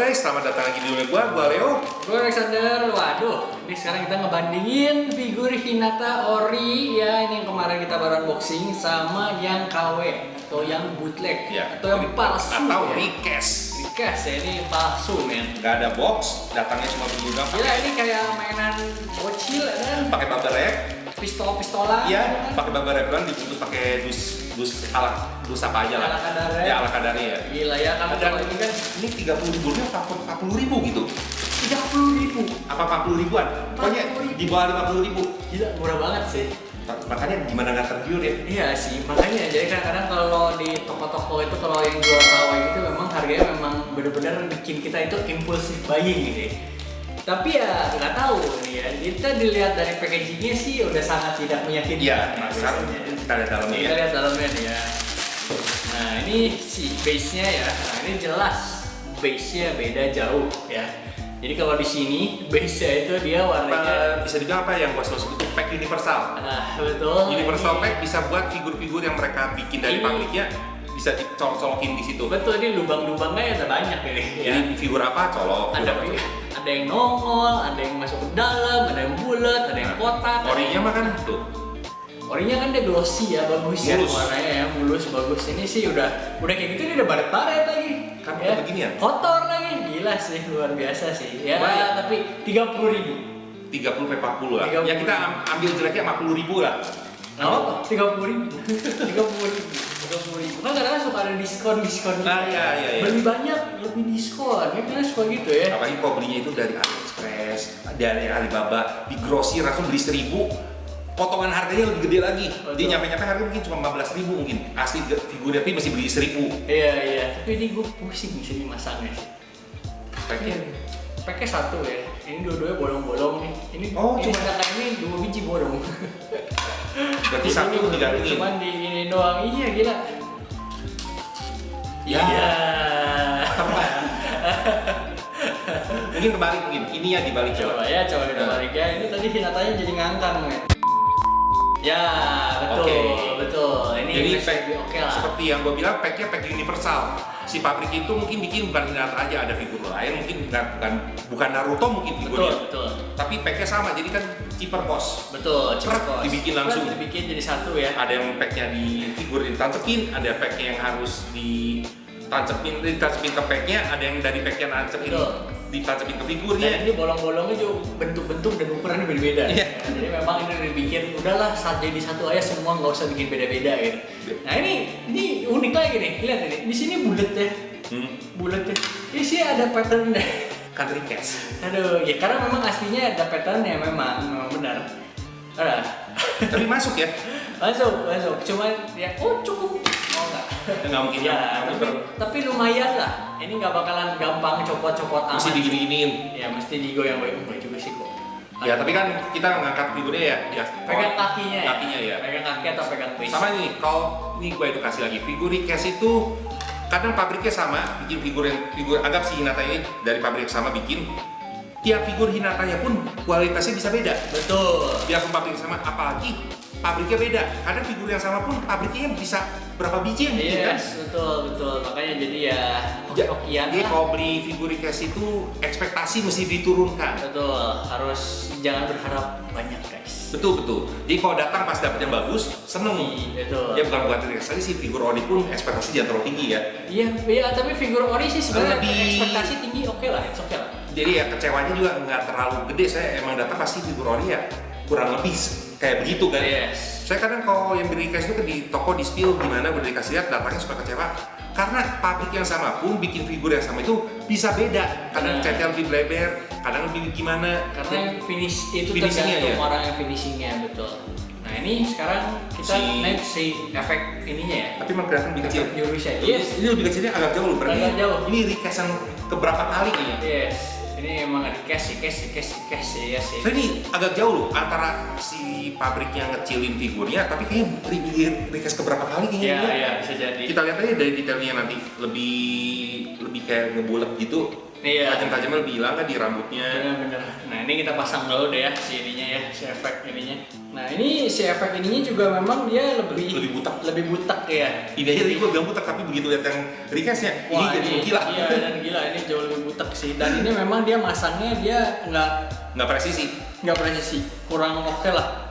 guys, selamat datang lagi di dunia gua Leo. Gue Alexander. Waduh, ini sekarang kita ngebandingin figur Hinata Ori ya, ini yang kemarin kita baru unboxing sama yang KW atau yang bootleg Ya, atau yang palsu atau ya. recast. Recast ya, ini palsu men. Gak ada box, datangnya cuma berguna Gila, ini kayak mainan bocil kan, pakai bubble wrap. pistol-pistolan. Iya, kan? pakai bubble wrap kan dibungkus pakai dus apa aja lah. Ala kadarnya. Ya ala kadarnya ya. Gila ya, kan Dan kalau ini kan ini 30.000 apa 40.000 gitu. 30.000. Apa 40.000-an? Pokoknya di bawah 50.000. Gila, murah banget sih. Makanya gimana nggak tergiur ya? Iya sih, makanya jadi kadang-kadang kalau di toko-toko itu kalau yang jual KW itu memang harganya memang benar-benar bikin kita itu impulsif buying gitu ya. Tapi ya nggak tahu nih ya, kita dilihat dari packagingnya sih udah sangat tidak meyakinkan. Iya, Nah, sekarang biasanya. kita lihat dalamnya Kita ya. lihat dalamnya nih ya. Nah ini si base-nya ya, nah ini jelas base-nya beda jauh ya. Jadi kalau di sini base-nya itu dia warnanya Bisa dibilang apa yang gua selalu sebut pack universal. betul. Universal Ini- pack bisa buat figur-figur yang mereka bikin dari Ini- pabriknya bisa dicolok-colokin di situ. Betul, ini lubang-lubangnya ada banyak ini ya. Jadi figur apa colok. Ada yang nongol, ada yang masuk ke dalam, ada yang bulat, ada yang kotak. Orinya mah kan tuh. Orinya kan dia glossy ya, bagus ya Mulus. warnanya ya, mulus bagus. Ini sih udah kayak gitu, ini udah baret-baret lagi. Kan ya. beginian. Kotor lagi, gila sih, luar biasa sih. Ya, Lumayan. tapi 30.000. 30 lah. 30. Ya kita ambil jeleknya 50.000 lah. Nggak apa? 30.000. 30.000. 30.000. Kan kadang-kadang suka ada diskon gitu. Ah, iya. Beli banyak lebih diskon. Ya kan suka gitu ya. Apalagi kalau belinya itu dari AliExpress, dari Alibaba, di grosir langsung beli 1.000, potongan harganya lebih gede lagi. Betul. Dia nyampe harga mungkin cuma 15.000 mungkin. Asli figurnya tapi masih beli 1.000. Iya. Tapi ini gue pusing di sini masangnya sih. Packnya Pakai satu ya. Ini dua-duanya bolong-bolong nih. Ini Oh, ini cuma- kayak ini 2 biji bolong. berarti satu digantungin. Cuman di ini doang. Iya gila. Ya. Iya. Mungkin kebalik mungkin. Ini ya dibalik Coba kita Nah. balik ya. Ini tadi Hinatanya jadi ngangkang men. Ya betul, Oke. betul. Ini Jadi masih pack lebih oke lah. seperti yang gue bilang, packnya pack universal. Si pabrik itu mungkin bikin bukan Hinata aja, ada figur lain mungkin bukan Naruto mungkin figurnya. Betul. Tapi packnya sama, jadi kan cheaper cost. Betul, Cepat cost. dibikin langsung. Cepat dibikin jadi satu ya. Ada yang packnya di figur ditancepin, ada packnya yang harus ditancepin ke packnya, ada yang dari packnya nancepin Betul. ditancepin ke Dan figurnya. ini bolong-bolongnya juga bentuk-bentuk dan ukurannya beda-beda. Iya. Jadi memang ini udah dibikin, udahlah saat jadi satu aja semua nggak usah bikin beda-beda gitu. Nah ini unik lagi nih, lihat ini. Di sini bulat ya, bulat ya. Di sini ada pattern deh. Kan recast. Aduh, ya karena memang aslinya ada patternnya memang benar. Ada. Tapi masuk ya. Masuk. Cuman ya, cukup. Oh enggak. Nggak mungkin Ya, tapi lumayan lah. Ini nggak bakalan gampang copot-copot amat. mesti digini-giniin. Ya mesti digoyang baik juga sih kok. Ya tapi kan kita ngangkat figurnya ya. Pegang kakinya ya. Kakinya ya. Pegang kaki atau pegang base. Sama nih, kalau ini gue edukasi lagi, figur recast itu kadang pabriknya sama, bikin figur anggap si Hinata ini dari pabrik yang sama bikin, tiap figur Hinatanya pun kualitasnya bisa beda. Betul. Biarpun pabrik yang sama, apalagi pabriknya beda. Kadang figur yang sama pun pabriknya bisa berapa biji yang bikin kan? Yes, betul. Makanya jadi ya hoki-hokian Jadi lah. kalau beli figur recast itu ekspektasi mesti diturunkan. Betul. Harus jangan berharap banyak guys. Betul. Jadi kalau datang pas dapetnya bagus, seneng. Betul. Ya bukan recast aja sih, figur Ori pun ekspektasi jangan terlalu tinggi ya. Iya, tapi figur Ori sih sebenarnya Lebih- ekspektasi tinggi oke lah, it's okay lah. Jadi ya kecewanya juga nggak terlalu gede. Saya emang datang pasti figur Ori ya kurang lebih kayak begitu kan. Yes. Saya kadang kalau yang beli recast itu di toko di spill gimana udah dikasih lihat, datangnya suka kecewa karena pabrik yang sama pun bikin figur yang sama itu bisa beda. Kadang Nah. catnya lebih bleber, kadang lebih gimana. Karena yang finish itu Finishingnya tergantung ya? orang yang finishingnya betul. Nah ini sekarang kita naik si efek ininya ya. Tapi emang kelihatan lebih kecil. Efek jurusnya. Yes. Ini lebih kecilnya agak jauh loh. Berarti Agak jauh. ini recast yang keberapa kali ini? Yes. Ini emang ada cash ya sih. Saya ini agak jauh loh antara si pabrik yang ngecilin figurnya, tapi kayaknya recast keberapa kali kayaknya. Iya, bisa jadi. Kita lihat aja dari detailnya nanti lebih kayak ngebulet gitu. Iya. Tajam-tajamnya lebih hilang kan di rambutnya. Bener. Nah ini kita pasang dulu deh ya si ininya ya, si efek ininya. Nah ini si efek ininya juga memang dia Lebih butak. Ya. Ini aja tadi gue bilang butak, tapi begitu lihat yang recastnya, ini Wah, jadi gila. Iya, dan gila ini jauh lebih butek sih. Dan ini memang dia masangnya dia Nggak presisi. kurang oke lah.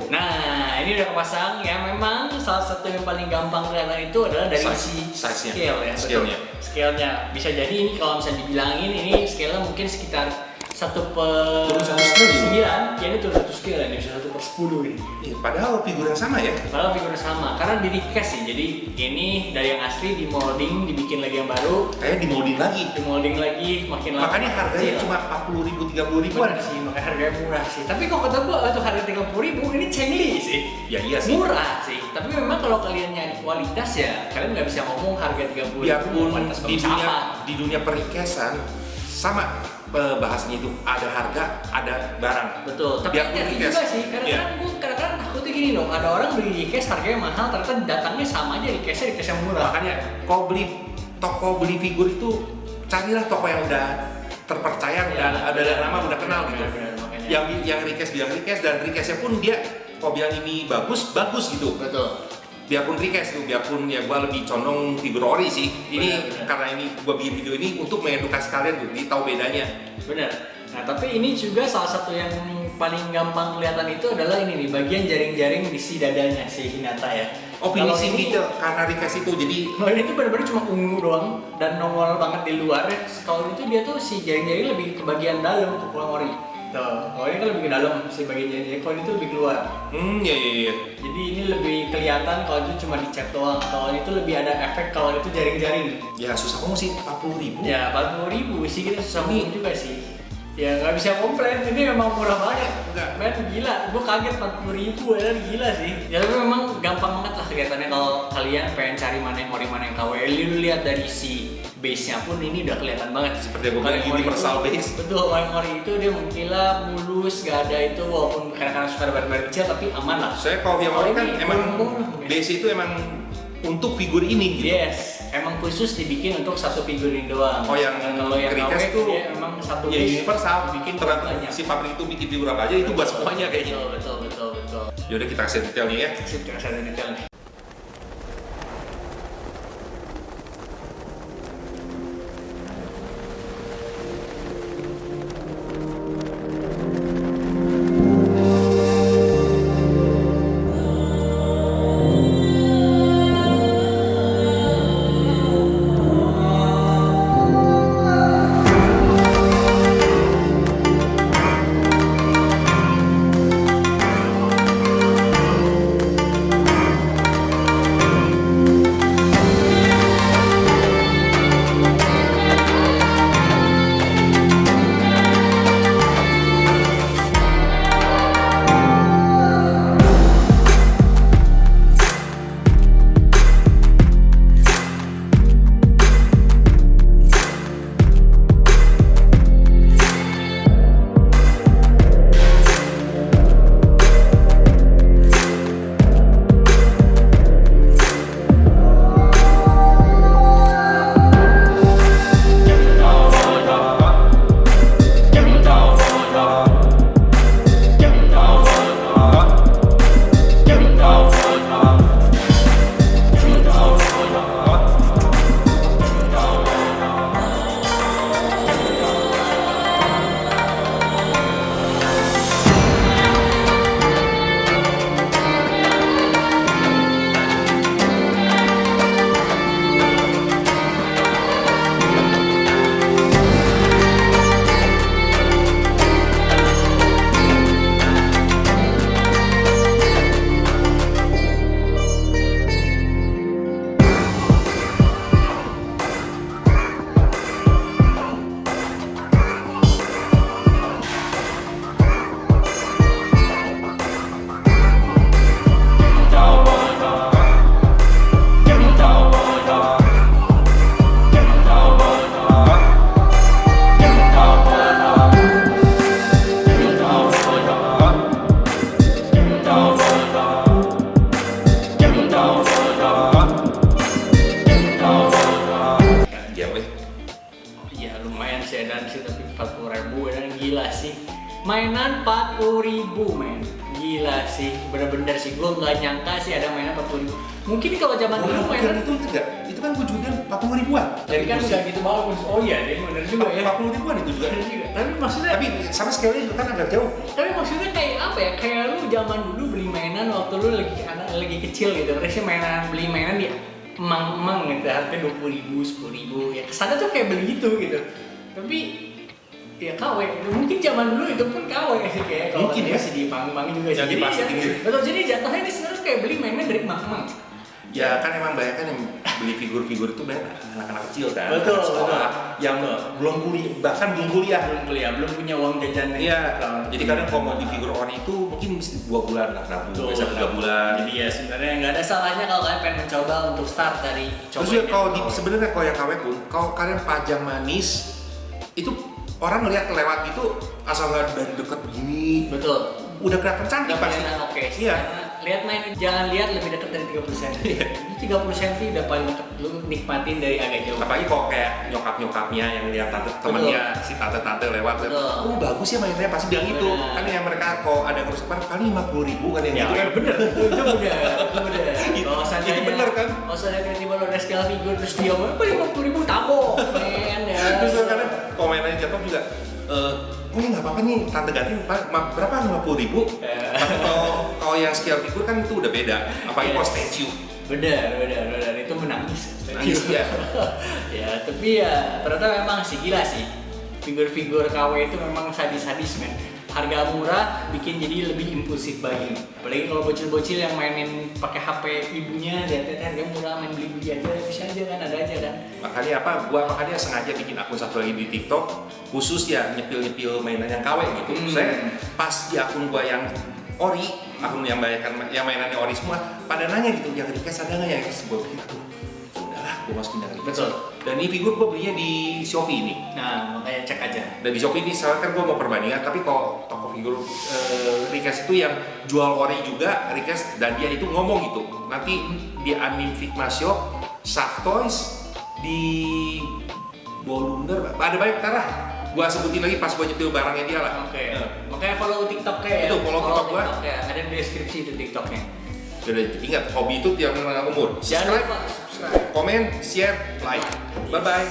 Nah, ini udah kepasang ya. Memang salah satu yang paling gampang kelihatan itu adalah dari Size-nya. scale ya. Scale-nya. Scale-nya bisa jadi ini kalau misalnya dibilangin ini scale-nya mungkin sekitar 1/9, ya ini turun 1 scale ya, ini bisa 1/10 ini. Padahal figur yang sama ya. Padahal figurnya sama, karena di recast sih. Jadi ini dari yang asli di molding, dibikin lagi yang baru. Kayak di molding lagi. Makin lama. Makanya harganya cuma 40.000, 30.000-an. sih, makanya harganya murah sih. Tapi kok kata gua untuk harga 30.000 ini cengli sih. Ya iya sih. Murah sih. Tapi memang kalau kalian nyari kualitas ya, kalian nggak bisa ngomong harga 30.000 Biarpun kualitas di bagus dunia apa. di dunia perikesan sama bahasanya itu ada harga, ada barang. Betul, tapi Biarpun hati-hati recast. juga sih, kadang-kadang gue kadang-kadang takutnya gini loh, ada orang beli recast harganya mahal, ternyata datangnya sama aja recast yang murah. Makanya kau beli toko beli figur itu carilah toko yang udah terpercaya, Ya, dan ada nama udah kenal gitu. Benar, makanya. Yang recast bilang recast, dan recastnya pun dia kau bilang ini bagus gitu. Betul. Biarpun recast tuh, biarpun ya gua lebih condong figur ori sih. Ini Benar. karena ini gua bikin video ini untuk mengedukasi kalian tuh, tahu bedanya. Benar. Nah, tapi ini juga salah satu yang paling gampang kelihatan itu adalah ini nih, bagian jaring-jaring di si dadanya si Hinata ya. Oh, finishing Kalau ini- detail karena recast itu jadi Kalau ini tuh benar-benar cuma ungu doang dan nongol banget di luar. Kalau itu dia tuh si jaring-jaring lebih ke bagian dalam ke pulang ori. Tuh, kalau ini kan lebih ke dalam si bagian jaring-jaring. Kalau ini tuh lebih keluar. iya. Jadi ini lebih kelihatan kalau itu cuma dicat doang. Kalau itu lebih ada efek kalau itu jaring-jaring. Ya susah ngomong sih, 40.000. Ya 40.000 sih kita susah ngomong juga sih. Ya nggak bisa komplain, ini memang murah banget. Enggak. Men gila, gue kaget 40.000 ya, gila sih. Ya tapi memang gampang banget lah kelihatannya kalau kalian pengen cari mana yang ori mana yang KW. Lu lihat dari si base-nya pun ini udah kelihatan banget. Seperti yang gua Kalau bilang, yang ori universal itu- base. Betul, kalau yang ori itu dia mengkilat, mulus, gak ada itu walaupun kadang-kadang suka ada barang-barang kecil tapi aman lah. Saya kalau yang ori kan Ini emang bolong-bolong. base itu emang untuk figur ini gitu. Yes, emang khusus dibikin untuk satu figurin doang. Oh, yang kalau yang recast KW tuh dia memang satu Ya base universal, bikin tergantung banyak. si pabrik itu bikin figur apa aja itu buat semuanya kayaknya. Betul. Yaudah kita kasih detailnya ya. Sip, jangan saya detail nih. mainan 40.000 men, gila gila sih, bener-bener sih. Gue nggak nyangka sih ada mainan 40 ribu. Mungkin kalau zaman dulu mainan itu enggak, itu kan gue juga 40 ribuan. jadi kan nggak gitu bagus. Oh iya, dia bener juga ya. 40 ribuan itu juga. Bener juga. Tapi maksudnya, Tapi sama scale-nya juga kan agak jauh. tapi maksudnya kayak apa ya? Kayak lu zaman dulu beli mainan waktu lu lagi kecil gitu. Terusnya beli mainan di emang gitu, harganya 20 ribu, 10 ribu. Ya kesana tuh kayak beli gitu gitu. Tapi ya KW, mungkin zaman dulu itu pun KW sih kayak kalau Mungkin ya. masih di panggung juga sih. Yang diplastikin gitu. Betul, jadi jatuhnya ini sebenarnya kayak beli mainan dari emang. Ya kan emang banyak kan yang beli figur-figur itu banyak anak-anak kecil kan. Betul, anak sekolah betul. yang belum kuliah, bahkan belum kuliah. Belum punya uang jajan. Iya, jadi kadang kalau mau di figur ori itu mungkin mesti 2 bulan lah, nabung, Betul, bisa 3 bulan. Jadi ya sebenarnya nggak ada salahnya kalau kalian pengen mencoba untuk start dari Terus juga kalau sebenarnya kalau yang KW pun, kalau kalian pajang manis itu orang ngelihat lewat itu asal nggak dari dekat begini, betul. udah kelihatan cantik pasti. Oke. Iya. Karena lihat main, jangan lihat lebih dekat dari 30 cm. 30 cm udah paling dekat, lu nikmatin dari agak jauh. Apalagi kalau kayak nyokap-nyokapnya yang lihat temennya, si tante-tante lewat, Betul. bagus ya mainnya, pasti bilang gitu. Benar. Kan yang mereka kalau ada kerusakan kali 50 ribu kan yang Ya, gitu kan. bener, itu bener. Kalau Itu bener kan? Kalau saya tiba-tiba lo ada scale figure terus dia mau, apa 50 ribu tabok, men ya. Terus kadang kalau mainannya jatuh juga, oh ini nggak apa-apa nih, tante ganti berapa 50 ribu. Tapi kalau yang scale figure kan itu udah beda. Apalagi kalau statue. Bener, itu menangis. Nangis ya. Ya, tapi ya ternyata memang sih gila sih. Figur-figur KW itu memang sadis-sadis men. Harga murah bikin jadi lebih impulsif buying. Apalagi kalau bocil-bocil yang mainin pakai HP ibunya, lihat harga murah main beli-beli aja bisa aja kan, ada aja kan. Makanya sengaja bikin akun satu lagi di TikTok khusus ya nyepil mainan yang KW gitu. Saya pas di akun gua yang ori, akun yang mainannya ori semua, pada nanya gitu, yang request ada nggak ya? Gua pikir tuh, udahlah, gua masukin yang request. Betul. Dan ini figur gua belinya di Shopee ini. Nah, makanya cek aja. Dan di Shopee ini soalnya kan gua mau perbandingan, tapi kalau toko figur request itu yang jual ori juga request, dan dia itu ngomong gitu. Nanti di Anim Figma Shop, Shaft Toys, di Bolunder, ada banyak tarah. Gua sebutin lagi pas gua nyetil barangnya dia lah. Oke. Makanya follow TikToknya ya. Itu, follow TikTok gua. Ya. Ada di deskripsi itu TikToknya. Udah ingat, hobi itu tiap umur. Jangan lupa subscribe. Komen, share, like. Bye bye.